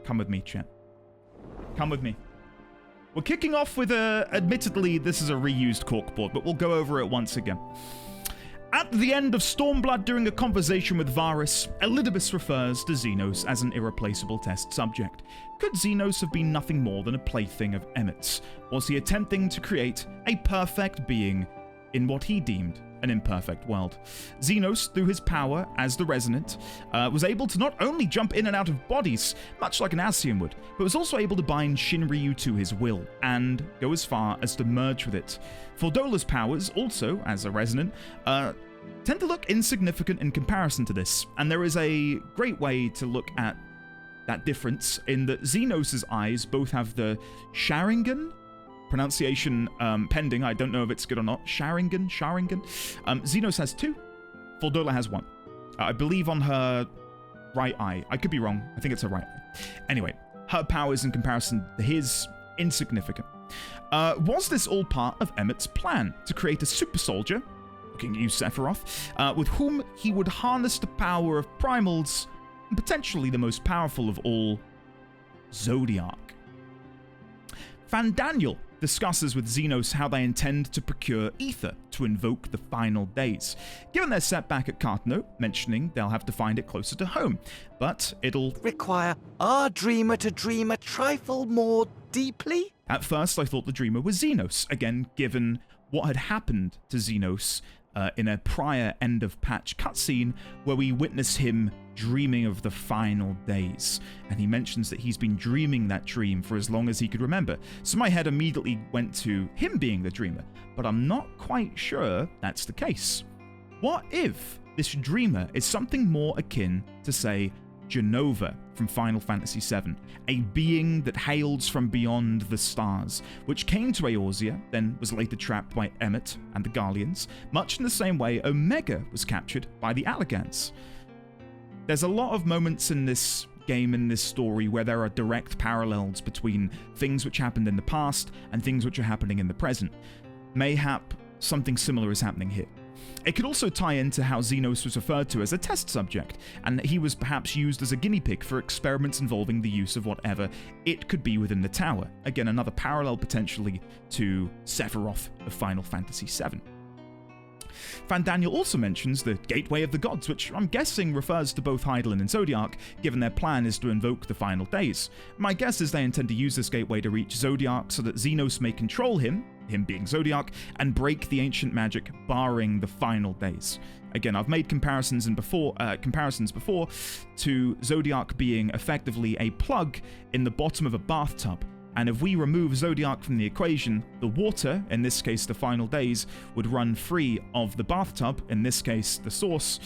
Come with me, chat. Come with me. We're kicking off with admittedly, this is a reused corkboard, but we'll go over it once again. At the end of Stormblood, during a conversation with Varys, Elidibus refers to Zenos as an irreplaceable test subject. Could Zenos have been nothing more than a plaything of Emet's? Was he attempting to create a perfect being in what he deemed an imperfect world? Zenos, through his power as the Resonant, was able to not only jump in and out of bodies, much like an Ascian would, but was also able to bind Shinryu to his will, and go as far as to merge with it. Fordola's powers, also as a Resonant, tend to look insignificant in comparison to this, and there is a great way to look at that difference in that Zenos' eyes both have the Sharingan, pronunciation pending, I don't know if it's good or not, Sharingan. Zenos has 2, Fordola has 1. I believe on her right eye. I could be wrong, I think it's her right eye. Anyway, her powers in comparison to his, insignificant. Was this all part of Emet's plan to create a super soldier, looking at you, Sephiroth, with whom he would harness the power of primals, and potentially the most powerful of all, Zodiark? Fandaniel discusses with Zenos how they intend to procure ether to invoke the final days, given their setback at Cartno, mentioning they'll have to find it closer to home, but it'll require our dreamer to dream a trifle more deeply? At first I thought the dreamer was Zenos, again given what had happened to Zenos in a prior end-of-patch cutscene where we witness him dreaming of the final days, and he mentions that he's been dreaming that dream for as long as he could remember, so my head immediately went to him being the dreamer, but I'm not quite sure that's the case. What if this dreamer is something more akin to, say, Genova from Final Fantasy VII, a being that hails from beyond the stars, which came to Eorzea, then was later trapped by Emet and the Garleans, much in the same way Omega was captured by the Allagans. There's a lot of moments in this game, in this story, where there are direct parallels between things which happened in the past and things which are happening in the present. Mayhap something similar is happening here. It could also tie into how Zenos was referred to as a test subject, and he was perhaps used as a guinea pig for experiments involving the use of whatever it could be within the tower. Again, another parallel potentially to Sephiroth of Final Fantasy VII. Fandaniel also mentions the Gateway of the Gods, which I'm guessing refers to both Hydaelyn and Zodiark, given their plan is to invoke the final days. My guess is they intend to use this gateway to reach Zodiark so that Zenos may control him being Zodiark, and break the ancient magic barring the final days. Again, I've made comparisons before to Zodiark being effectively a plug in the bottom of a bathtub, and if we remove Zodiark from the equation, the water, in this case the final days, would run free of the bathtub, in this case the source.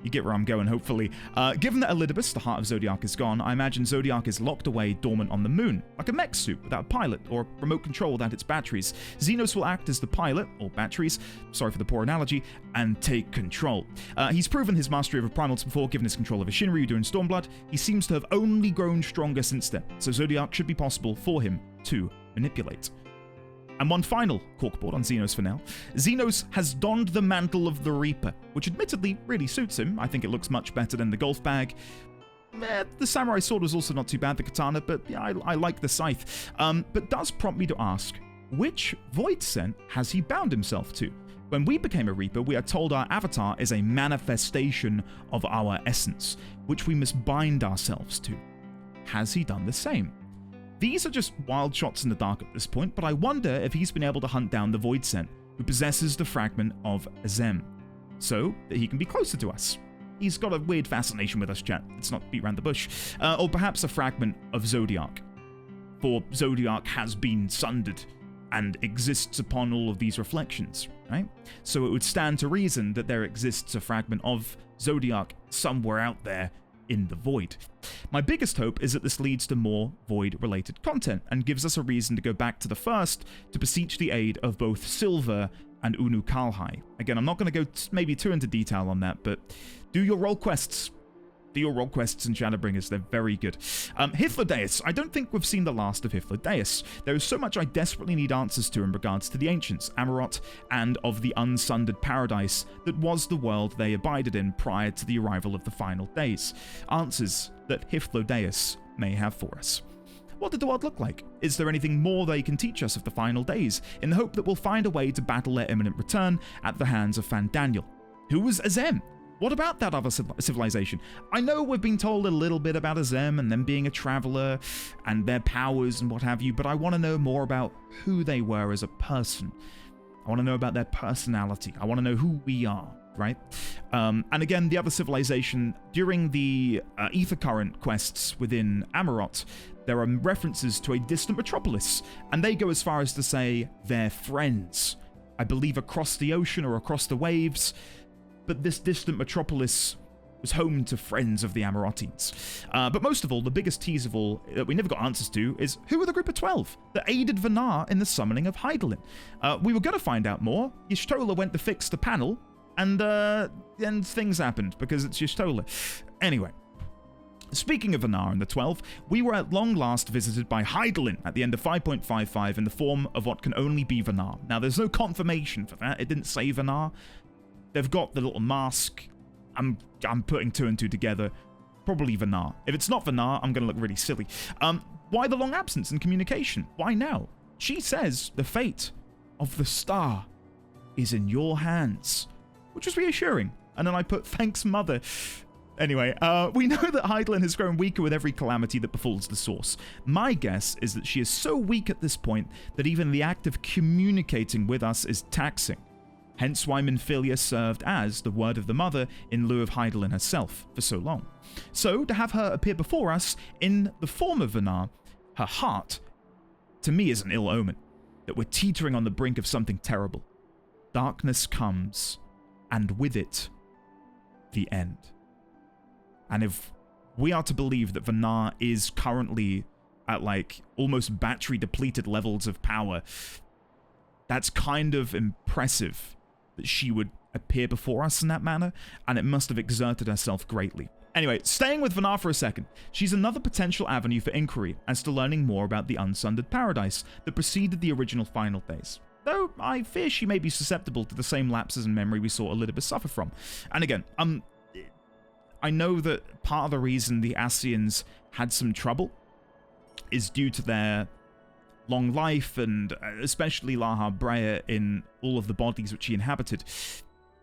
You get where I'm going, hopefully. Given that Elidibus, the heart of Zodiark, is gone, I imagine Zodiark is locked away dormant on the moon, like a mech suit without a pilot, or remote control without its batteries. Zenos will act as the pilot, or batteries, sorry for the poor analogy, and take control. He's proven his mastery over primals before, given his control over Shinryu during Stormblood. He seems to have only grown stronger since then, so Zodiark should be possible for him to manipulate. And one final corkboard on Zenos for now. Zenos has donned the mantle of the Reaper, which admittedly really suits him. I think it looks much better than the golf bag. The samurai sword was also not too bad, the katana, but yeah, I like the scythe. But does prompt me to ask, which Voidsent has he bound himself to? When we became a Reaper, we are told our avatar is a manifestation of our essence, which we must bind ourselves to. Has he done the same? These are just wild shots in the dark at this point, but I wonder if he's been able to hunt down the Voidsent, who possesses the fragment of Azem, so that he can be closer to us. He's got a weird fascination with us, chat. Let's not beat around the bush. Or perhaps a fragment of Zodiark. For Zodiark has been sundered and exists upon all of these reflections, right? So it would stand to reason that there exists a fragment of Zodiark somewhere out there in the void. My biggest hope is that this leads to more void-related content and gives us a reason to go back to the first to beseech the aid of both Silver and Unu Kalhai. Again, I'm not going to go maybe too into detail on that, but do your role quests. Do your role quests and Shadowbringers, they're very good. Hythlodaeus. I don't think we've seen the last of Hythlodaeus. There is so much I desperately need answers to in regards to the Ancients, Amarot, and of the unsundered paradise that was the world they abided in prior to the arrival of the final days. Answers that Hythlodaeus may have for us. What did the world look like? Is there anything more they can teach us of the final days, in the hope that we'll find a way to battle their imminent return at the hands of Fandaniel? Who was Azem? What about that other civilization? I know we've been told a little bit about Azem and them being a traveler and their powers and what have you, but I want to know more about who they were as a person. I want to know about their personality. I want to know who we are, right? And again, the other civilization, during the Ether Current quests within Amarot, there are references to a distant metropolis, and they go as far as to say they're friends. I believe across the ocean or across the waves, but this distant metropolis was home to friends of the Amarotines. But most of all, the biggest tease of all that we never got answers to is who were the group of 12 that aided Venat in the summoning of Hydaelyn? We were going to find out more. Y'shtola went to fix the panel, and then things happened because it's Y'shtola. Anyway. Speaking of Venat and the 12, we were at long last visited by Hydaelyn at the end of 5.55 in the form of what can only be Venat. Now, there's no confirmation for that. It didn't say Venat. They've got the little mask. I'm putting two and two together. Probably Venat. If it's not Venat, I'm going to look really silly. Why the long absence in communication? Why now? She says the fate of the star is in your hands, which was reassuring. And then I put, thanks, mother. Anyway, we know that Hydaelyn has grown weaker with every calamity that befalls the source. My guess is that she is so weak at this point that even the act of communicating with us is taxing. Hence why Minfilia served as the word of the mother in lieu of Hydaelyn herself for so long. So, to have her appear before us in the form of Venat, her heart, to me is an ill omen, that we're teetering on the brink of something terrible. Darkness comes, and with it, the end. And if we are to believe that Venat is currently at like almost battery depleted levels of power, that's kind of impressive that she would appear before us in that manner, and it must have exerted herself greatly. Anyway, staying with Venat for a second, she's another potential avenue for inquiry as to learning more about the unsundered paradise that preceded the original final days. Though I fear she may be susceptible to the same lapses in memory we saw Elidibus suffer from. And again, I know that part of the reason the Ascians had some trouble is due to their long life and especially Laha Breya in all of the bodies which he inhabited.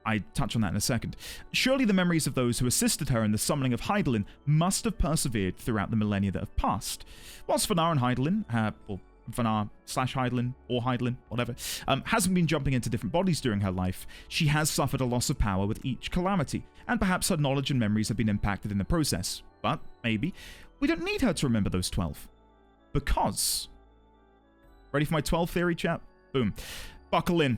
I touch on that in a second. Surely the memories of those who assisted her in the summoning of Hydaelyn must have persevered throughout the millennia that have passed. Whilst Venat and Hydaelyn, or Venat/Hydaelyn, or Hydaelyn, whatever, hasn't been jumping into different bodies during her life, she has suffered a loss of power with each calamity, and perhaps her knowledge and memories have been impacted in the process. But, maybe, we don't need her to remember those 12. Because... Ready for my 12 theory, chat? Boom. Buckle in.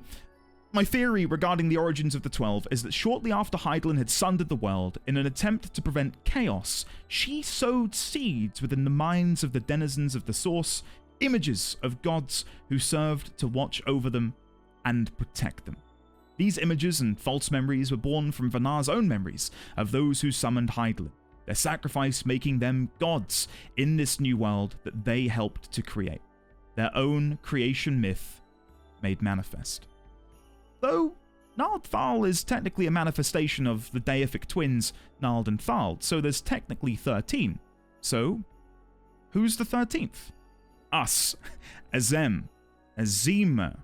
My theory regarding the origins of the 12 is that shortly after Hydaelyn had sundered the world, in an attempt to prevent chaos, she sowed seeds within the minds of the denizens of the source, images of gods who served to watch over them and protect them. These images and false memories were born from Venat's own memories of those who summoned Hydaelyn, their sacrifice making them gods in this new world that they helped to create, their own creation myth made manifest. Though Nald Thal is technically a manifestation of the deific twins Nald and Thald, so there's technically 13. So, who's the 13th? Us. Azem. Azima.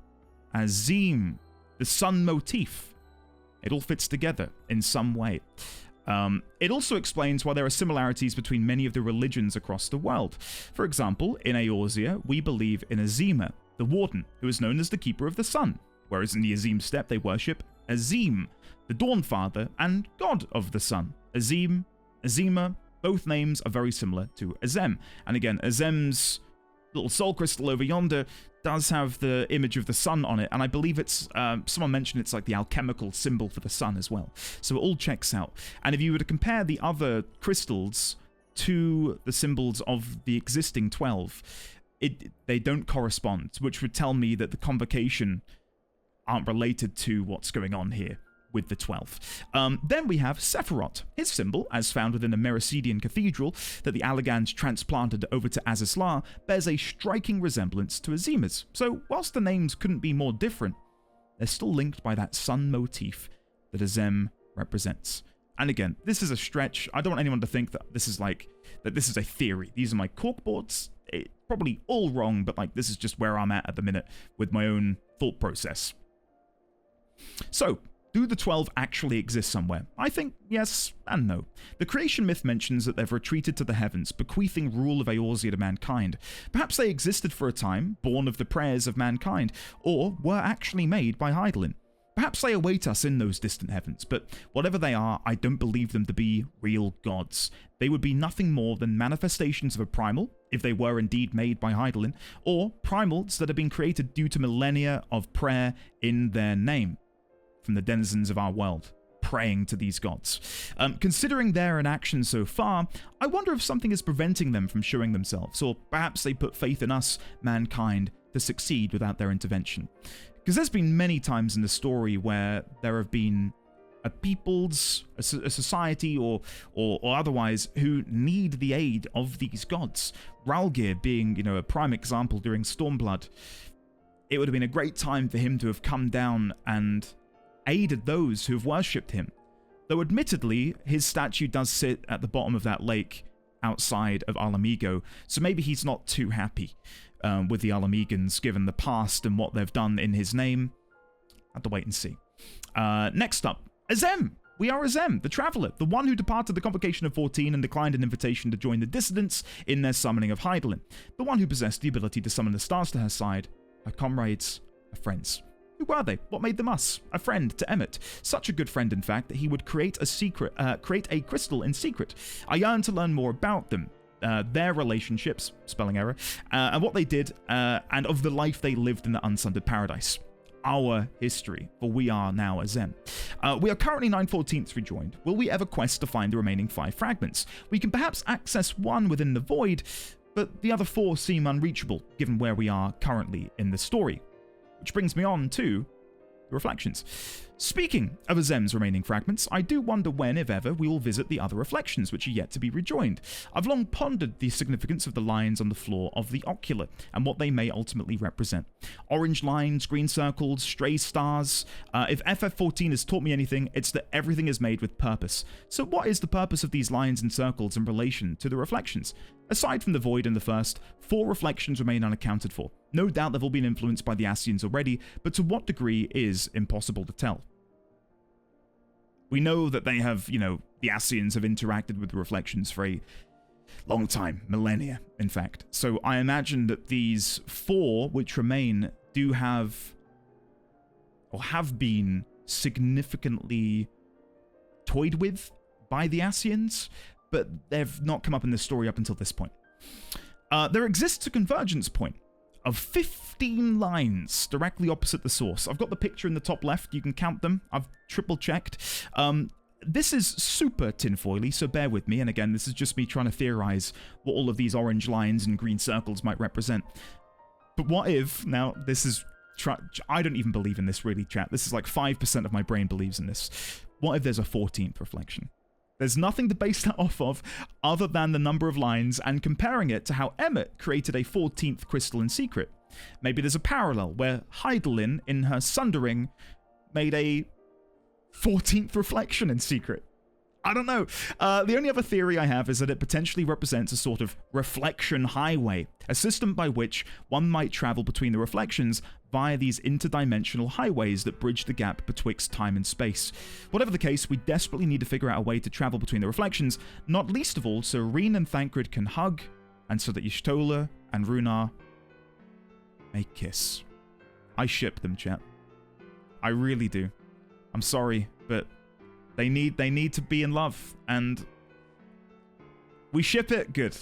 Azim. The sun motif. It all fits together in some way. It also explains why there are similarities between many of the religions across the world. For example, in Eorzea, we believe in Azima, the warden, who is known as the keeper of the sun, whereas in the Azim steppe they worship Azem, the dawn father and god of the sun. Azem, Azima, both names are very similar to Azem. And again, Azem's little soul crystal over yonder does have the image of the sun on it, and I believe it's, someone mentioned it's like the alchemical symbol for the sun as well. So it all checks out. And if you were to compare the other crystals to the symbols of the existing 12, they don't correspond, which would tell me that the convocation aren't related to what's going on here. with the 12. Then we have Sephiroth. His symbol, as found within the Meracydian cathedral that the Allagans transplanted over to Azizlar, bears a striking resemblance to Azema's. So whilst the names couldn't be more different, they're still linked by that sun motif that Azem represents. And again, this is a stretch. I don't want anyone to think that this is a theory. These are my corkboards. Probably all wrong, but this is just where I'm at the minute with my own thought process. So, do the 12 actually exist somewhere? I think yes and no. The creation myth mentions that they've retreated to the heavens, bequeathing rule of Eorzea to mankind. Perhaps they existed for a time, born of the prayers of mankind, or were actually made by Hydaelyn. Perhaps they await us in those distant heavens, but whatever they are, I don't believe them to be real gods. They would be nothing more than manifestations of a primal, if they were indeed made by Hydaelyn, or primals that have been created due to millennia of prayer in their name, from the denizens of our world, praying to these gods. Considering their inaction so far, I wonder if something is preventing them from showing themselves, or perhaps they put faith in us, mankind, to succeed without their intervention. Because there's been many times in the story where there have been a peoples, a society, or otherwise, who need the aid of these gods. Ralgir being, a prime example during Stormblood. It would have been a great time for him to have come down and aided those who have worshipped him. Though admittedly, his statue does sit at the bottom of that lake outside of Alamigo, so maybe he's not too happy with the Alamegans, given the past and what they've done in his name. I'll have to wait and see. Next up, Azem. We are Azem, the Traveller, the one who departed the Convocation of 14 and declined an invitation to join the dissidents in their summoning of Hydaelyn, the one who possessed the ability to summon the stars to her side, her comrades, her friends. Who were they? What made them us? A friend to Emet. Such a good friend, in fact, that he would create a crystal in secret. I yearn to learn more about them, their relationships, spelling error, and what they did, and of the life they lived in the Unsundered Paradise. Our history, for we are now Azem. We are currently 9/14 rejoined. Will we ever quest to find the remaining 5 fragments? We can perhaps access one within the void, but the other 4 seem unreachable, given where we are currently in the story. Which brings me on to the reflections. Speaking of Azem's remaining fragments, I do wonder when, if ever, we will visit the other reflections which are yet to be rejoined. I've long pondered the significance of the lines on the floor of the Ocular, and what they may ultimately represent. Orange lines, green circles, stray stars. If FF14 has taught me anything, it's that everything is made with purpose. So what is the purpose of these lines and circles in relation to the reflections? Aside from the void in the first, 4 reflections remain unaccounted for. No doubt they've all been influenced by the Ascians already, but to what degree is impossible to tell. We know that they have, the Ascians have interacted with the reflections for a long time, millennia, in fact. So I imagine that these 4 which remain do have, or have been, significantly toyed with by the Ascians, but they've not come up in the story up until this point. There exists a convergence point of 15 lines directly opposite the source. I've got the picture in the top left. You can count them. I've triple checked. This is super tinfoily, so bear with me. And again, this is just me trying to theorize what all of these orange lines and green circles might represent. But what if, now this is, I don't even believe in this really, chat. This is like 5% of my brain believes in this. What if there's a 14th reflection? There's nothing to base that off of other than the number of lines and comparing it to how Emet created a 14th crystal in secret. Maybe there's a parallel where Hydaelyn, in her sundering, made a 14th reflection in secret. I don't know. The only other theory I have is that it potentially represents a sort of reflection highway, a system by which one might travel between the reflections via these interdimensional highways that bridge the gap betwixt time and space. Whatever the case, we desperately need to figure out a way to travel between the reflections, not least of all so Reen and Thancred can hug, and so that Y'shtola and Runar may kiss. I ship them, chat. I really do. I'm sorry, but they need to be in love, and we ship it. Good.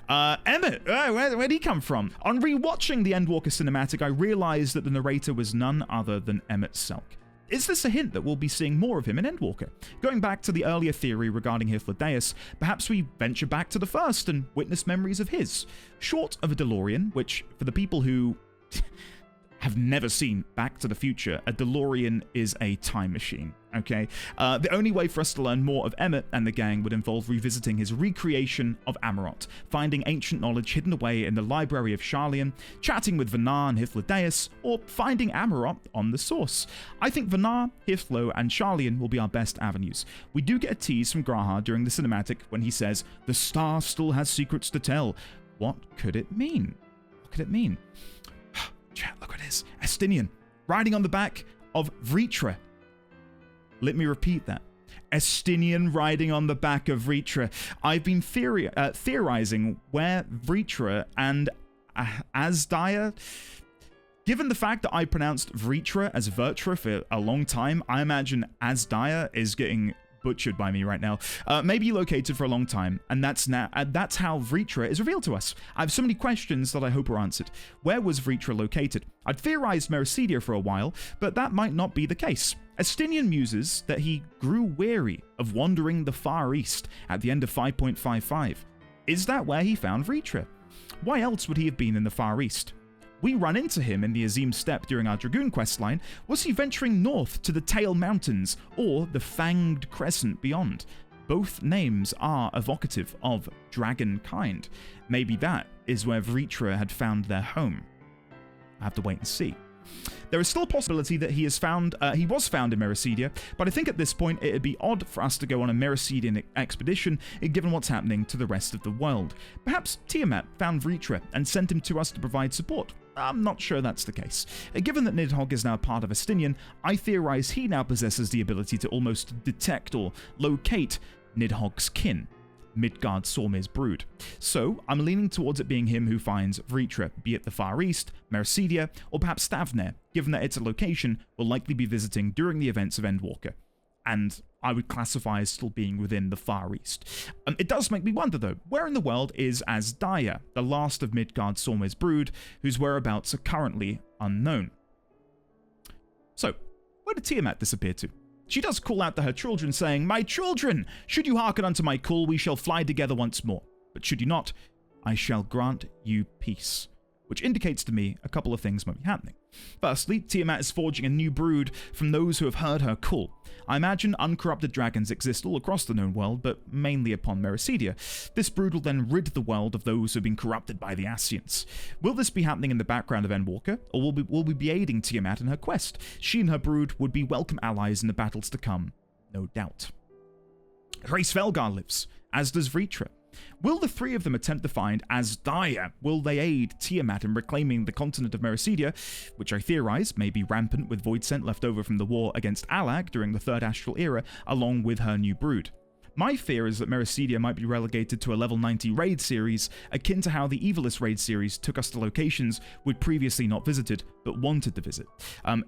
Emet, where'd he come from? On rewatching the Endwalker cinematic, I realized that the narrator was none other than Emet Selch. Is this a hint that we'll be seeing more of him in Endwalker? Going back to the earlier theory regarding Hythlodaeus, perhaps we venture back to the first and witness memories of his. Short of a DeLorean, which, for the people who have never seen Back to the Future, a DeLorean is a time machine. Okay, the only way for us to learn more of Emet and the gang would involve revisiting his recreation of Amarot, finding ancient knowledge hidden away in the library of Sharlayan, chatting with Venat and Hythlodaeus, or finding Amarot on the source. I think Venat, Hythlo, and Sharlayan will be our best avenues. We do get a tease from Graha during the cinematic when he says, "The star still has secrets to tell." What could it mean? What could it mean? Chat, look what it is. Estinien, riding on the back of Vrtra. Let me repeat that. Estinien riding on the back of Vrtra. I've been theorizing where Vrtra and Azem. Given the fact that I pronounced Vrtra as Vrtra for a long time, I imagine Azem is getting butchered by me right now. Maybe located for a long time, and that's how Vrtra is revealed to us. I have so many questions that I hope are answered. Where was Vrtra located? I'd theorized Meracydia for a while, but that might not be the case. Estinien muses that he grew weary of wandering the Far East at the end of 5.55. Is that where he found Vrtra? Why else would he have been in the Far East? We run into him in the Azem steppe during our Dragoon questline. Was he venturing north to the Tail Mountains or the Fanged Crescent beyond? Both names are evocative of dragon kind. Maybe that is where Vrtra had found their home. I have to wait and see. There is still a possibility that he was found in Meracydia, but I think at this point it would be odd for us to go on a Meracydian expedition given what's happening to the rest of the world. Perhaps Tiamat found Vrtra and sent him to us to provide support. I'm not sure that's the case. Given that Nidhogg is now part of Estinien, I theorize he now possesses the ability to almost detect or locate Nidhogg's kin, Midgard Sormir's brood. So I'm leaning towards it being him who finds Vrtra, be it the Far East, Meracydia, or perhaps Thanvair, given that it's a location we'll likely be visiting during the events of Endwalker, and I would classify as still being within the Far East. It does make me wonder though, where in the world is Azem, the last of Midgard Sormir's brood, whose whereabouts are currently unknown? So, where did Tiamat disappear to? She does call out to her children, saying, "My children, should you hearken unto my call, we shall fly together once more. But should you not, I shall grant you peace." Which indicates to me a couple of things might be happening. Firstly, Tiamat is forging a new brood from those who have heard her call. I imagine uncorrupted dragons exist all across the known world, but mainly upon Meracydia. This brood will then rid the world of those who have been corrupted by the Ascients. Will this be happening in the background of Endwalker, or will we be aiding Tiamat in her quest? She and her brood would be welcome allies in the battles to come, no doubt. Rhaes Velgar lives, as does Vrtra. Will the three of them attempt to find Azem? Will they aid Tiamat in reclaiming the continent of Meracydia, which I theorize may be rampant with Voidsent left over from the war against Allag during the Third Astral Era, along with her new brood? My fear is that Meracydia might be relegated to a level 90 raid series, akin to how the Evilist raid series took us to locations we'd previously not visited, but wanted to visit.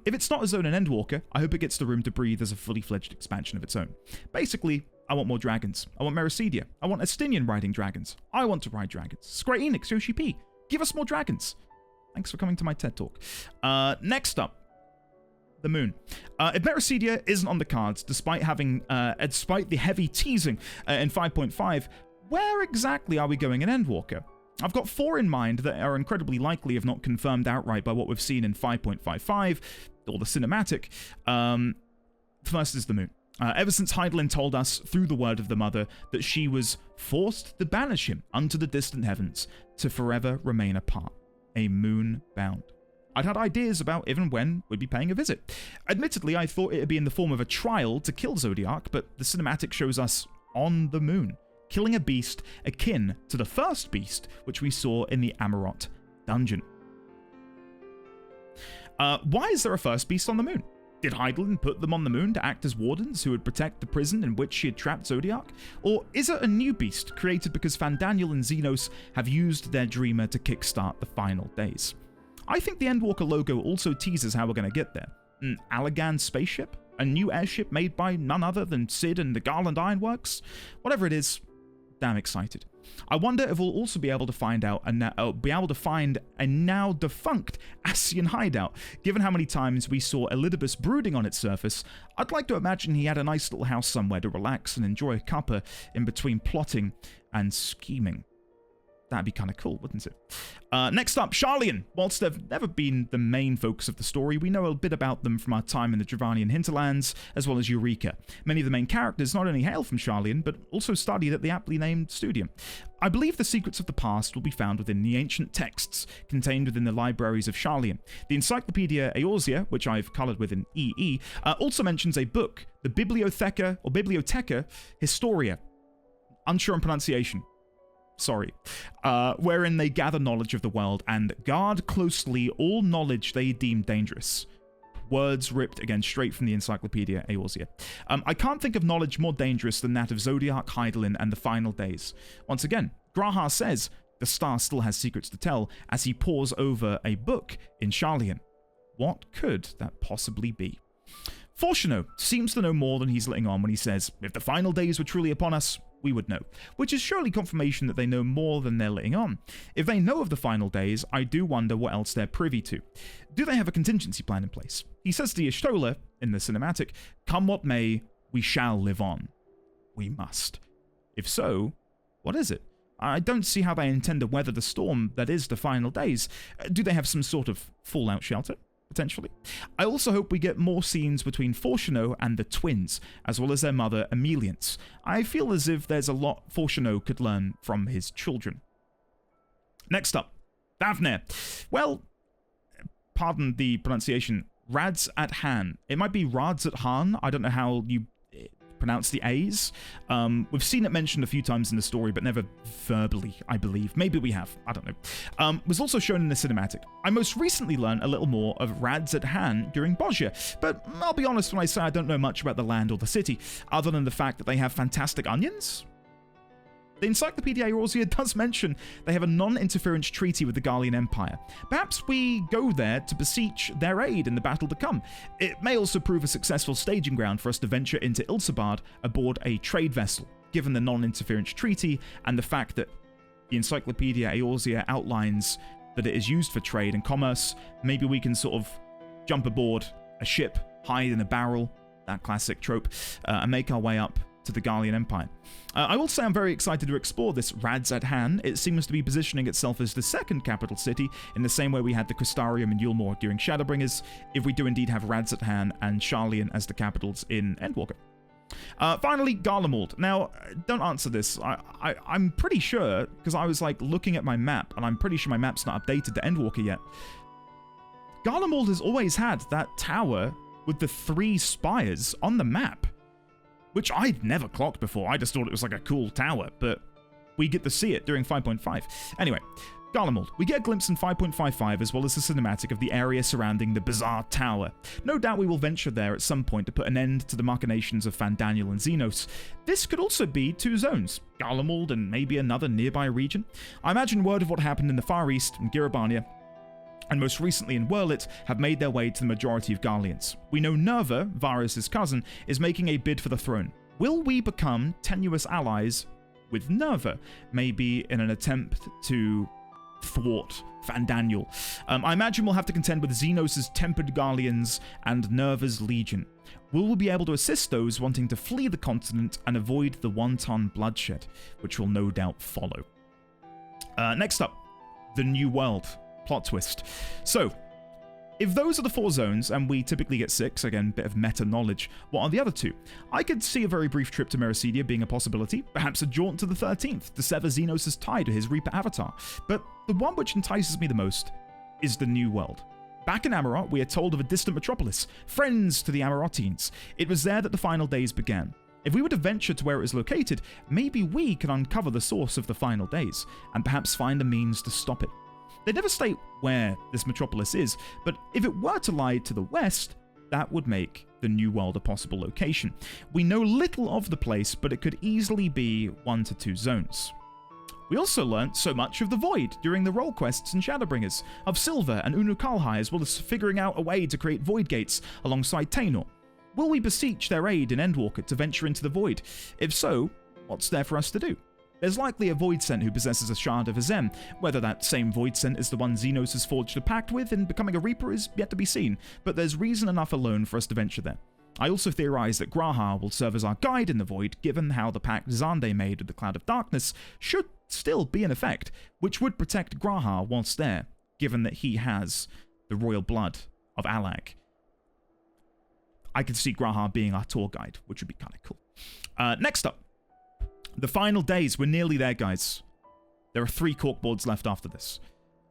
If it's not a zone in Endwalker, I hope it gets the room to breathe as a fully fledged expansion of its own. Basically, I want more dragons. I want Meracydia. I want Estinien riding dragons. I want to ride dragons. Square Enix, Yoshi P. Give us more dragons. Thanks for coming to my TED Talk. Next up, the moon. If Meracydia isn't on the cards, despite the heavy teasing in 5.5, where exactly are we going in Endwalker? I've got 4 in mind that are incredibly likely, if not confirmed outright, by what we've seen in 5.55, or the cinematic. First is the moon. Ever since Hydaelyn told us, through the word of the mother, that she was forced to banish him unto the distant heavens, to forever remain apart. A moon bound. I'd had ideas about if and when we'd be paying a visit. Admittedly, I thought it'd be in the form of a trial to kill Zodiac, but the cinematic shows us on the moon, killing a beast akin to the first beast, which we saw in the Amarot dungeon. Why is there a first beast on the moon? Did Hydaelyn put them on the moon to act as wardens who would protect the prison in which she had trapped Zodiac? Or is it a new beast created because Fandaniel and Zenos have used their dreamer to kickstart the final days? I think the Endwalker logo also teases how we're going to get there. An Allagan spaceship? A new airship made by none other than Sid and the Garlemald Ironworks? Whatever it is, damn excited. I wonder if we'll also be able to find a now defunct Ascian hideout. Given how many times we saw Elidibus brooding on its surface, I'd like to imagine he had a nice little house somewhere to relax and enjoy a cuppa in between plotting and scheming. That'd be kind of cool, wouldn't it? Next up, Sharlayan. Whilst they've never been the main focus of the story, we know a bit about them from our time in the Dravanian hinterlands, as well as Eureka. Many of the main characters not only hail from Sharlayan, but also studied at the aptly named studium. I believe the secrets of the past will be found within the ancient texts contained within the libraries of Sharlayan. The Encyclopedia Eorzea, which I've coloured with an EE, also mentions a book, the Bibliotheca Historia. Unsure on pronunciation. Sorry, wherein they gather knowledge of the world and guard closely all knowledge they deem dangerous. Words ripped again straight from the Encyclopedia Eorzea. I can't think of knowledge more dangerous than that of Zodiac, Hydaelyn, and the final days. Once again, G'raha says the star still has secrets to tell as he pores over a book in Sharlayan. What could that possibly be? Fourchenault seems to know more than he's letting on when he says, if the final days were truly upon us, we would know, which is surely confirmation that they know more than they're letting on. If they know of the final days, I do wonder what else they're privy to. Do they have a contingency plan in place? He says to Y'shtola in the cinematic, come what may, we shall live on. We must. If so, what is it? I don't see how they intend to weather the storm that is the final days. Do they have some sort of fallout shelter? Potentially. I also hope we get more scenes between Fourchenault and the twins, as well as their mother, Emeliance. I feel as if there's a lot Fourchenault could learn from his children. Next up, Thanvair. Well, pardon the pronunciation, Radz-at-Han. It might be Radz-at-Han. I don't know how you pronounce the A's. We've seen it mentioned a few times in the story, but never verbally, I believe. Maybe we have. I don't know. Was also shown in the cinematic. I most recently learned a little more of Radz-at-Han during Bosnia, but I'll be honest when I say I don't know much about the land or the city, other than the fact that they have fantastic onions. The Encyclopedia Eorzea does mention they have a non-interference treaty with the Garlean Empire. Perhaps we go there to beseech their aid in the battle to come. It may also prove a successful staging ground for us to venture into Ilsabard aboard a trade vessel, given the non-interference treaty and the fact that the Encyclopedia Eorzea outlines that it is used for trade and commerce. Maybe we can sort of jump aboard a ship, hide in a barrel, that classic trope, and make our way up to the Garlean Empire. I will say I'm very excited to explore this Radz-at-Han. It seems to be positioning itself as the second capital city, in the same way we had the Crystarium in Yulmore during Shadowbringers, if we do indeed have Radz-at-Han and Sharlayan as the capitals in Endwalker. Finally, Garlemald. Now, don't answer this. I'm pretty sure, because I was like looking at my map, and I'm pretty sure my map's not updated to Endwalker yet. Garlemald has always had that tower with the 3 spires on the map, which I'd never clocked before. I just thought it was like a cool tower, but we get to see it during 5.5. Anyway, Garlemald. We get a glimpse in 5.55 as well as the cinematic of the area surrounding the bizarre tower. No doubt we will venture there at some point to put an end to the machinations of Fandaniel and Zenos. This could also be 2 zones, Garlemald and maybe another nearby region. I imagine word of what happened in the Far East and Girabania, and most recently in Wurlit, have made their way to the majority of Garleans. We know Nerva, Varys' cousin, is making a bid for the throne. Will we become tenuous allies with Nerva, maybe in an attempt to thwart Fandaniel? I imagine we'll have to contend with Zenos' tempered Garleans and Nerva's legion. Will we be able to assist those wanting to flee the continent and avoid the wanton bloodshed, which will no doubt follow? Next up, the New World. Plot twist. So, if those are the 4 zones, and we typically get 6, again, bit of meta knowledge, what are the other 2? I could see a very brief trip to Meracydia being a possibility, perhaps a jaunt to the 13th to sever Zenos' tie to his Reaper avatar, but the one which entices me the most is the New World. Back in Amarot, we are told of a distant metropolis, friends to the Amarotines. It was there that the final days began. If we were to venture to where it is located, maybe we can uncover the source of the final days, and perhaps find a means to stop it. They never state where this metropolis is, but if it were to lie to the west, that would make the New World a possible location. We know little of the place, but it could easily be 1 to 2 zones. We also learnt so much of the Void during the role quests in Shadowbringers, of Silver and Unukalhai, as well as figuring out a way to create Void Gates alongside Tainor. Will we beseech their aid in Endwalker to venture into the Void? If so, what's there for us to do? There's likely a Voidsent who possesses a shard of Azem. Whether that same Voidsent is the one Zenos has forged a pact with in becoming a Reaper is yet to be seen, but there's reason enough alone for us to venture there. I also theorize that G'raha will serve as our guide in the Void, given how the pact Zande made with the Cloud of Darkness should still be in effect, which would protect G'raha whilst there, given that he has the royal blood of Allag. I could see G'raha being our tour guide, which would be kind of cool. Next up, the final days. We're nearly there, guys. There are 3 corkboards left after this.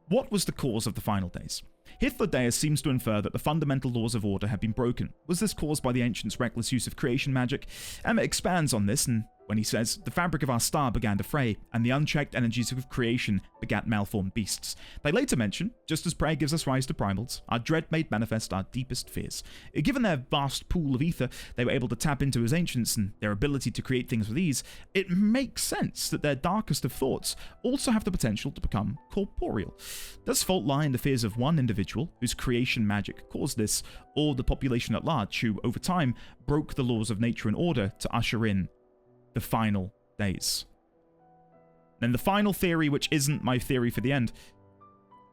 What was the cause of the final days? Hythlodaeus seems to infer that the fundamental laws of order had been broken. Was this caused by the ancients' reckless use of creation magic? Emet expands on this, and when he says, the fabric of our star began to fray, and the unchecked energies of creation begat malformed beasts. They later mention, just as prayer gives us rise to primals, our dread made manifest our deepest fears. Given their vast pool of ether they were able to tap into as ancients, and their ability to create things with ease, it makes sense that their darkest of thoughts also have the potential to become corporeal. Does fault lie in the fears of one individual, whose creation magic caused this, or the population at large, who, over time, broke the laws of nature in order to usher in the final days? Then the final theory, which isn't my theory for the end.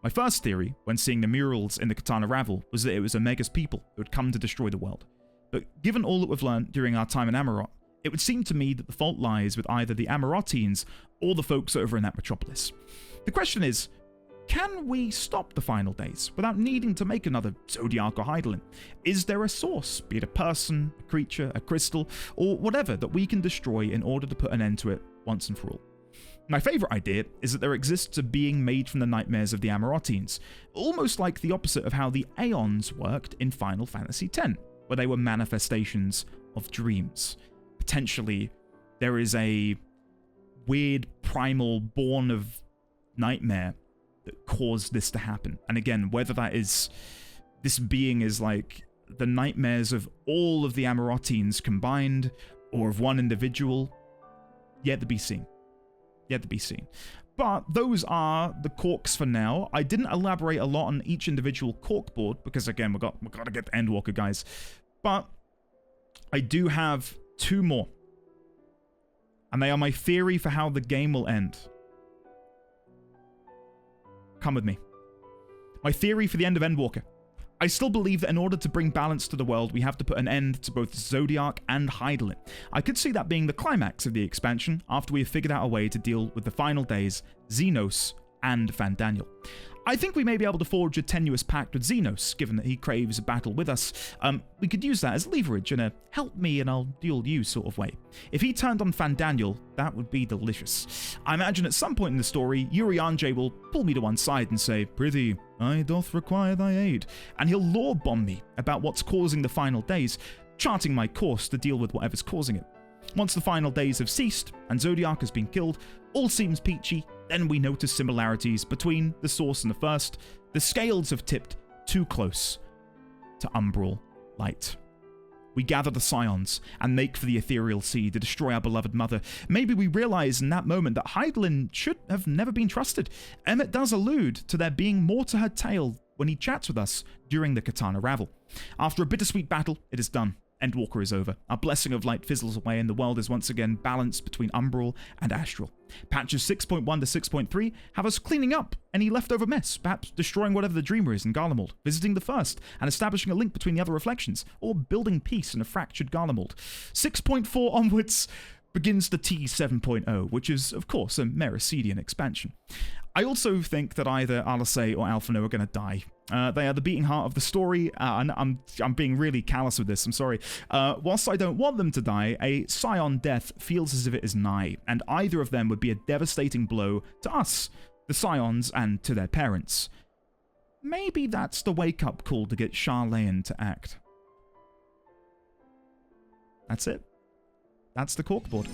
My first theory, when seeing the murals in the Katana Ravel, was that it was Omega's people who had come to destroy the world. But given all that we've learned during our time in Amarot, it would seem to me that the fault lies with either the Amarotines or the folks over in that metropolis. The question is, can we stop the final days without needing to make another Zodiac or Hydaelyn? Is there a source, be it a person, a creature, a crystal, or whatever, that we can destroy in order to put an end to it once and for all? My favourite idea is that there exists a being made from the nightmares of the Amarotines, almost like the opposite of how the Aeons worked in Final Fantasy X, where they were manifestations of dreams. Potentially, there is a weird primal born of nightmare that caused this to happen. And again, whether that is, this being is like the nightmares of all of the Amarotines combined, or of one individual, yet to be seen. Yet to be seen. But those are the corks for now. I didn't elaborate a lot on each individual corkboard, because again, we've got to get the Endwalker, guys. But I do have 2 more. And they are my theory for how the game will end. Come with me. My theory for the end of Endwalker. I still believe that in order to bring balance to the world, we have to put an end to both Zodiac and Hydaelyn. I could see that being the climax of the expansion, after we have figured out a way to deal with the final days, Zenos, and Fandaniel. I think we may be able to forge a tenuous pact with Zenos, given that he craves a battle with us. We could use that as leverage in a help me and I'll duel you sort of way. If he turned on Fandaniel, that would be delicious. I imagine at some point in the story, Urianger will pull me to one side and say, "Prithee, I doth require thy aid," and he'll lore bomb me about what's causing the final days, charting my course to deal with whatever's causing it. Once the final days have ceased and Zodiac has been killed, all seems peachy. Then we notice similarities between the source and the first. The scales have tipped too close to umbral light. We gather the scions and make for the ethereal sea to destroy our beloved mother. Maybe we realize in that moment that Hydaelyn should have never been trusted. Emet does allude to there being more to her tale when he chats with us during the Katana Ravel. After a bittersweet battle, it is done. Endwalker is over. Our blessing of light fizzles away and the world is once again balanced between umbral and astral. Patches 6.1 to 6.3 have us cleaning up any leftover mess, perhaps destroying whatever the Dreamer is in Garlemald, visiting the First and establishing a link between the other reflections, or building peace in a fractured Garlemald. 6.4 onwards begins the T 7.0, which is, of course, a Meracydian expansion. I also think that either Alasay or Alphino are going to die. They are the beating heart of the story, and I'm being really callous with this, I'm sorry. Whilst I don't want them to die, a scion death feels as if it is nigh, and either of them would be a devastating blow to us, the scions, and to their parents. Maybe that's the wake-up call to get Sharlayan to act. That's it. That's the corkboard.